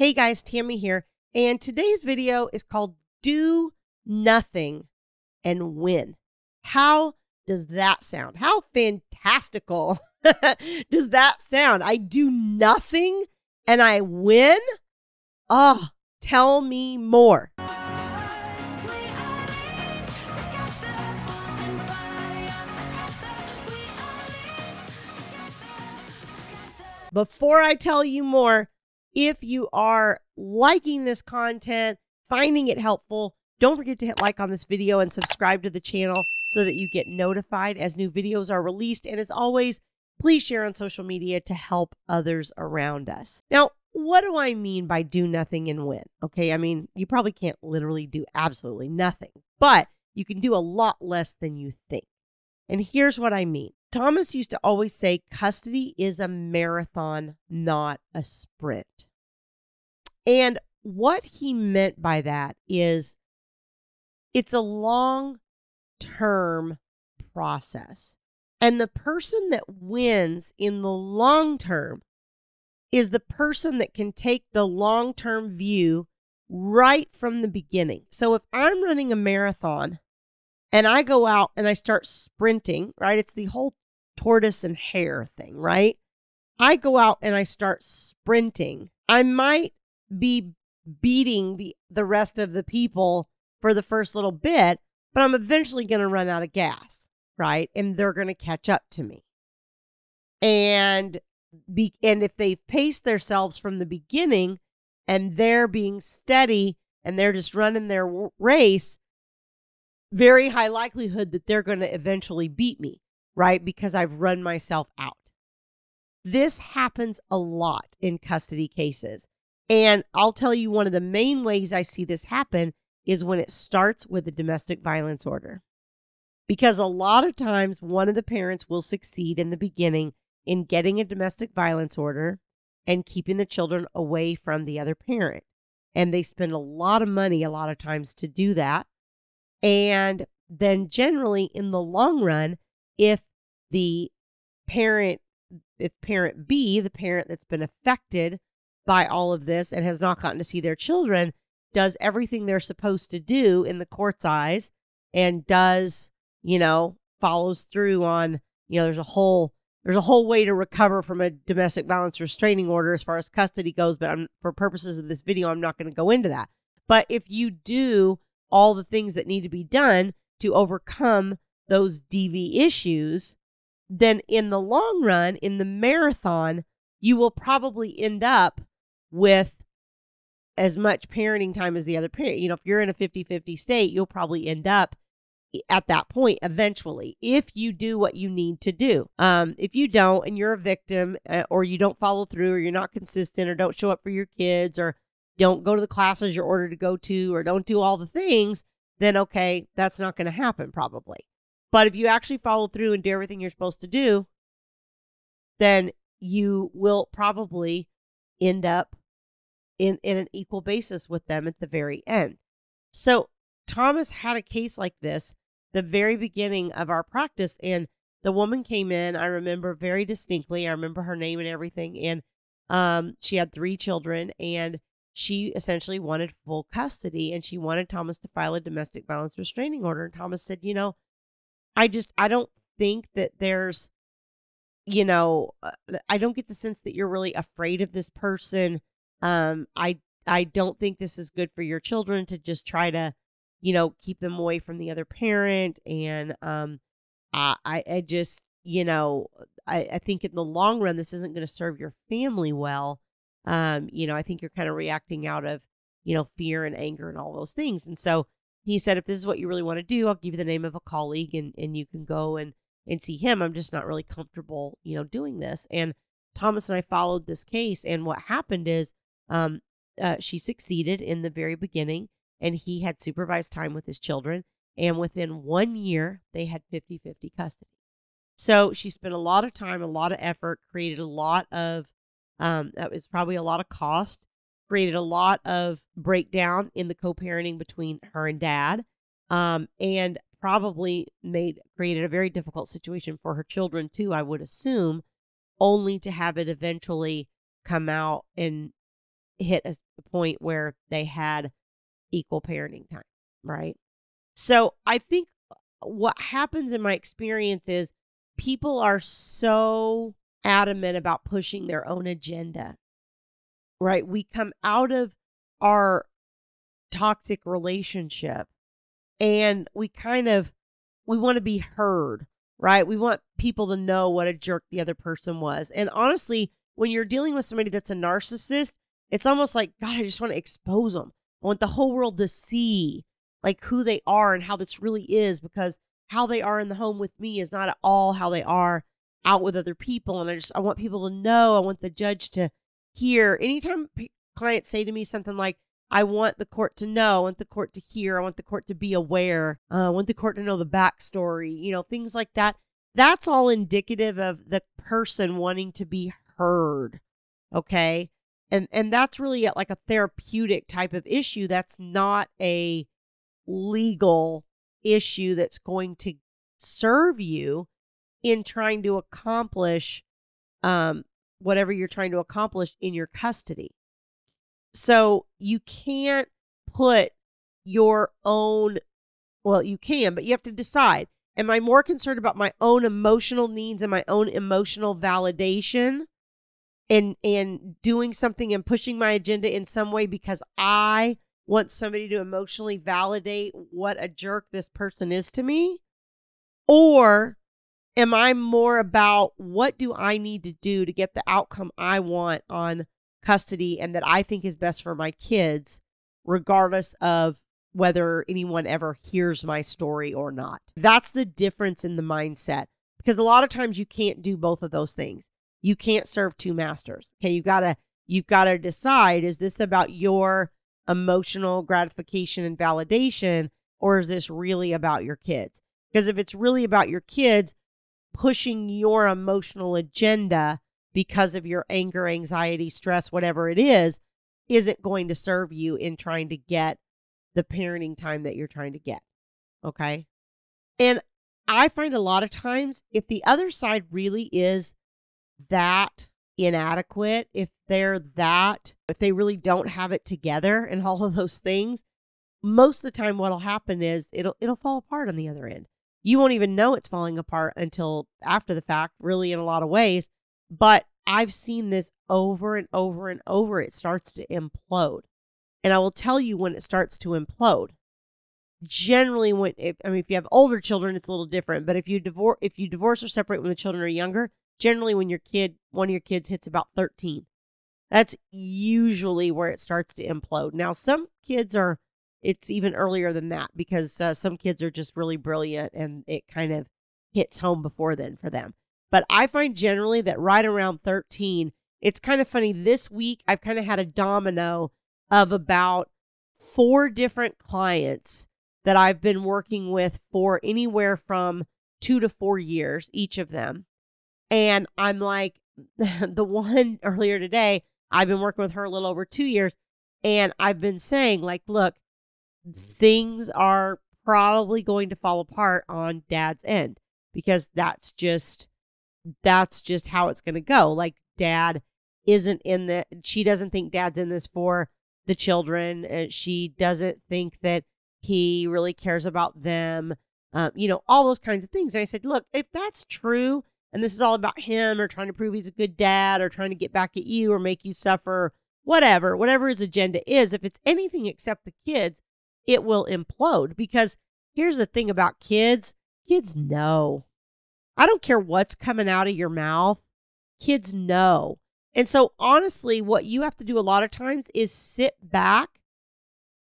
Hey guys, Tammy here, and today's video is called Do Nothing and Win. How does that sound? How fantastical does that sound? I do nothing and I win? Oh, tell me more. Before I tell you more, if you are liking this content, finding it helpful, don't forget to hit like on this video and subscribe to the channel so that you get notified as new videos are released. And as always, please share on social media to help others around us. Now, what do I mean by do nothing and win? Okay, I mean, you probably can't literally do absolutely nothing, but you can do a lot less than you think. And here's what I mean. Thomas used to always say custody is a marathon, not a sprint. And what he meant by that is it's a long-term process. And the person that wins in the long term is the person that can take the long-term view right from the beginning. So if I'm running a marathon and I go out and I start sprinting, right? It's the whole tortoise and hare thing, right? I go out and I start sprinting. I might be beating the rest of the people for the first little bit, but I'm eventually going to run out of gas, right? And they're going to catch up to me. And if they've paced themselves from the beginning and they're being steady and they're just running their race, very high likelihood that they're going to eventually beat me, right? Because I've run myself out. This happens a lot in custody cases. And I'll tell you, one of the main ways I see this happen is when it starts with a domestic violence order. Because a lot of times one of the parents will succeed in the beginning in getting a domestic violence order and keeping the children away from the other parent. And they spend a lot of money a lot of times to do that. And then generally in the long run, if parent B, the parent that's been affected by all of this and has not gotten to see their children, does everything they're supposed to do in the court's eyes and does, follows through on, there's a whole way to recover from a domestic violence restraining order as far as custody goes. But for purposes of this video, I'm not going to go into that. But if you do all the things that need to be done to overcome those DV issues, then in the long run, in the marathon, you will probably end up with as much parenting time as the other parent. If you're in a 50-50 state, you'll probably end up at that point eventually, if you do what you need to do. If you don't, and you're a victim, or you don't follow through, or you're not consistent, or don't show up for your kids, or don't go to the classes you're ordered to go to, or don't do all the things, then okay, that's not going to happen probably. But if you actually follow through and do everything you're supposed to do, then you will probably end up in an equal basis with them at the very end. So Thomas had a case like this the very beginning of our practice, and the woman came in, I remember very distinctly. I remember her name and everything, and she had 3 children, and she essentially wanted full custody, and she wanted Thomas to file a domestic violence restraining order. And Thomas said, I don't think that there's, I don't get the sense that you're really afraid of this person. I don't think this is good for your children to just try to, keep them away from the other parent. And I just, I think in the long run, this isn't going to serve your family well. I think you're kind of reacting out of, fear and anger and all those things. And so he said, if this is what you really want to do, I'll give you the name of a colleague and you can go and see him. I'm just not really comfortable, doing this. And Thomas and I followed this case. And what happened is she succeeded in the very beginning, and he had supervised time with his children. And within 1 year, they had 50-50 custody. So she spent a lot of time, a lot of effort, created a lot of, that was probably a lot of cost, created a lot of breakdown in the co-parenting between her and dad, and probably created a very difficult situation for her children too, I would assume, only to have it eventually come out and hit a point where they had equal parenting time, right? So I think what happens in my experience is people are so adamant about pushing their own agenda, right? We come out of our toxic relationship and we want to be heard, right? We want people to know what a jerk the other person was. And honestly, when you're dealing with somebody that's a narcissist, it's almost like, God, I just want to expose them. I want the whole world to see like who they are and how this really is, because how they are in the home with me is not at all how they are out with other people. And I want people to know. I want the judge to hear. Anytime clients say to me something like, I want the court to know, I want the court to hear, I want the court to be aware, I want the court to know the backstory, things like that. That's all indicative of the person wanting to be heard. Okay. And that's really like a therapeutic type of issue. That's not a legal issue that's going to serve you in trying to accomplish whatever you're trying to accomplish in your custody. So you can't put your own, well, you can, but you have to decide, am I more concerned about my own emotional needs and my own emotional validation and doing something and pushing my agenda in some way because I want somebody to emotionally validate what a jerk this person is to me? Or am I more about what do I need to do to get the outcome I want on custody and that I think is best for my kids, regardless of whether anyone ever hears my story or not? That's the difference in the mindset, because a lot of times you can't do both of those things. You can't serve two masters. Okay, you've got to decide, is this about your emotional gratification and validation, or is this really about your kids? Because if it's really about your kids, pushing your emotional agenda because of your anger, anxiety, stress, whatever it is, isn't going to serve you in trying to get the parenting time that you're trying to get. Okay. And I find a lot of times if the other side really is that inadequate, if they really don't have it together and all of those things, most of the time what'll happen is it'll fall apart on the other end. You won't even know it's falling apart until after the fact, really, in a lot of ways. But I've seen this over and over and over. It starts to implode. And I will tell you when it starts to implode. Generally, if you have older children, it's a little different. But if you divorce or separate when the children are younger, generally when one of your kids hits about 13, that's usually where it starts to implode. Now, some kids it's even earlier than that, because some kids are just really brilliant and it kind of hits home before then for them. But I find generally that right around 13, it's kind of funny. This week, I've kind of had a domino of about 4 different clients that I've been working with for anywhere from 2 to 4 years, each of them. And I'm like, the one earlier today, I've been working with her a little over 2 years. And I've been saying, like, look, things are probably going to fall apart on dad's end, because that's just how it's going to go. Like, dad isn't she doesn't think dad's in this for the children. She doesn't think that he really cares about them. All those kinds of things. And I said, look, if that's true, and this is all about him or trying to prove he's a good dad or trying to get back at you or make you suffer, whatever his agenda is, if it's anything except the kids, it will implode. Because here's the thing about kids know. I don't care what's coming out of your mouth. Kids know. And so honestly, what you have to do a lot of times is sit back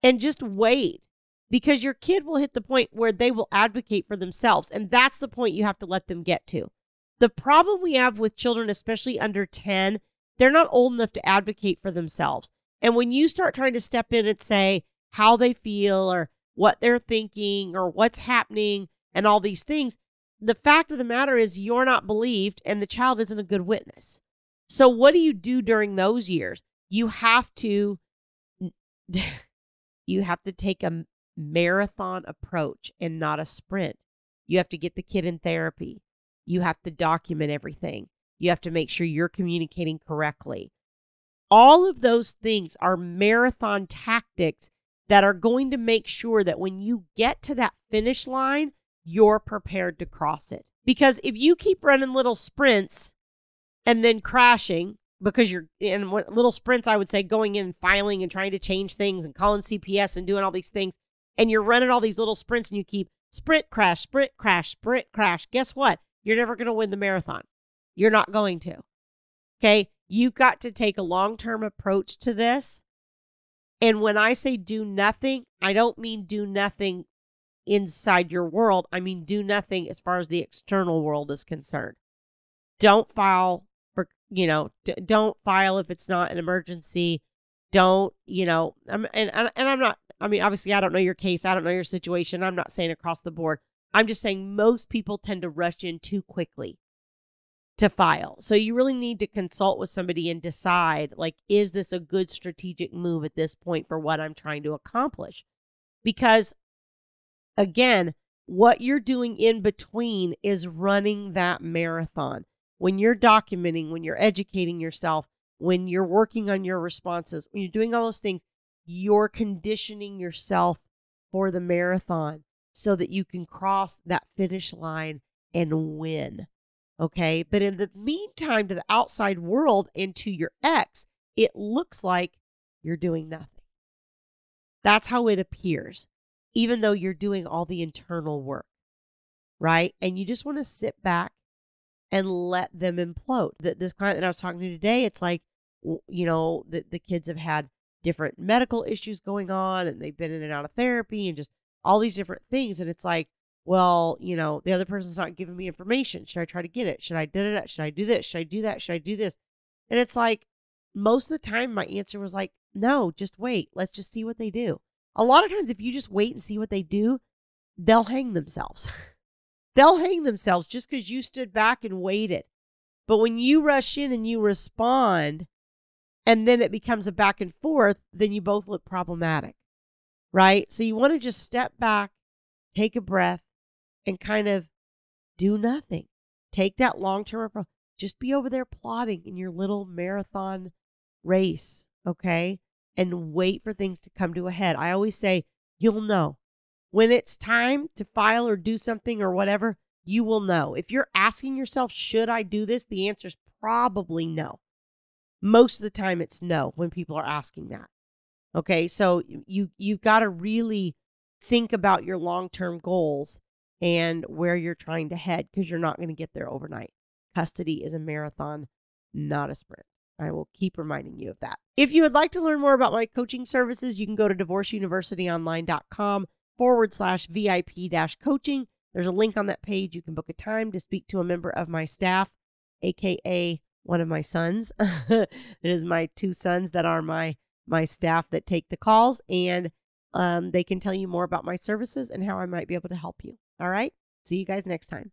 and just wait, because your kid will hit the point where they will advocate for themselves. And that's the point you have to let them get to. The problem we have with children, especially under 10, they're not old enough to advocate for themselves. And when you start trying to step in and say how they feel or what they're thinking or what's happening and all these things, the fact of the matter is you're not believed and the child isn't a good witness. So what do you do during those years? You have to take a marathon approach and not a sprint. You have to get the kid in therapy. You have to document everything. You have to make sure you're communicating correctly. All of those things are marathon tactics that are going to make sure that when you get to that finish line, you're prepared to cross it. Because if you keep running little sprints and then crashing, because you're in little sprints, I would say going in and filing and trying to change things and calling CPS and doing all these things, and you're running all these little sprints and you keep sprint, crash, sprint, crash, sprint, crash. Guess what? You're never going to win the marathon. You're not going to. Okay? You've got to take a long-term approach to this. And when I say do nothing, I don't mean do nothing inside your world. I mean do nothing as far as the external world is concerned. Don't file for, don't file if it's not an emergency. Don't, I'm not, obviously I don't know your case. I don't know your situation. I'm not saying across the board. I'm just saying most people tend to rush in too quickly to file. So you really need to consult with somebody and decide, like, is this a good strategic move at this point for what I'm trying to accomplish? Because again, what you're doing in between is running that marathon. When you're documenting, when you're educating yourself, when you're working on your responses, when you're doing all those things, you're conditioning yourself for the marathon so that you can cross that finish line and win. Okay. But in the meantime, to the outside world and to your ex, it looks like you're doing nothing. That's how it appears, even though you're doing all the internal work, right? And you just want to sit back and let them implode. This client that I was talking to today, it's like, the kids have had different medical issues going on and they've been in and out of therapy and just all these different things. And it's like, well, the other person's not giving me information. Should I try to get it? Should I do that? Should I do this? Should I do that? Should I do this? And it's like, most of the time my answer was like, no, just wait. Let's just see what they do. A lot of times, if you just wait and see what they do, they'll hang themselves. They'll hang themselves just because you stood back and waited. But when you rush in and you respond, and then it becomes a back and forth, then you both look problematic, right? So you want to just step back, take a breath, and kind of do nothing. Take that long-term approach. Just be over there plotting in your little marathon race, okay? And wait for things to come to a head. I always say, you'll know. When it's time to file or do something or whatever, you will know. If you're asking yourself, should I do this? The answer is probably no. Most of the time it's no when people are asking that. Okay, so you've got to really think about your long-term goals and where you're trying to head, because you're not going to get there overnight. Custody is a marathon, not a sprint. I will keep reminding you of that. If you would like to learn more about my coaching services, you can go to divorceuniversityonline.com/VIP-coaching. There's a link on that page. You can book a time to speak to a member of my staff, AKA one of my sons. It is my two sons that are my staff that take the calls, and they can tell you more about my services and how I might be able to help you. All right. See you guys next time.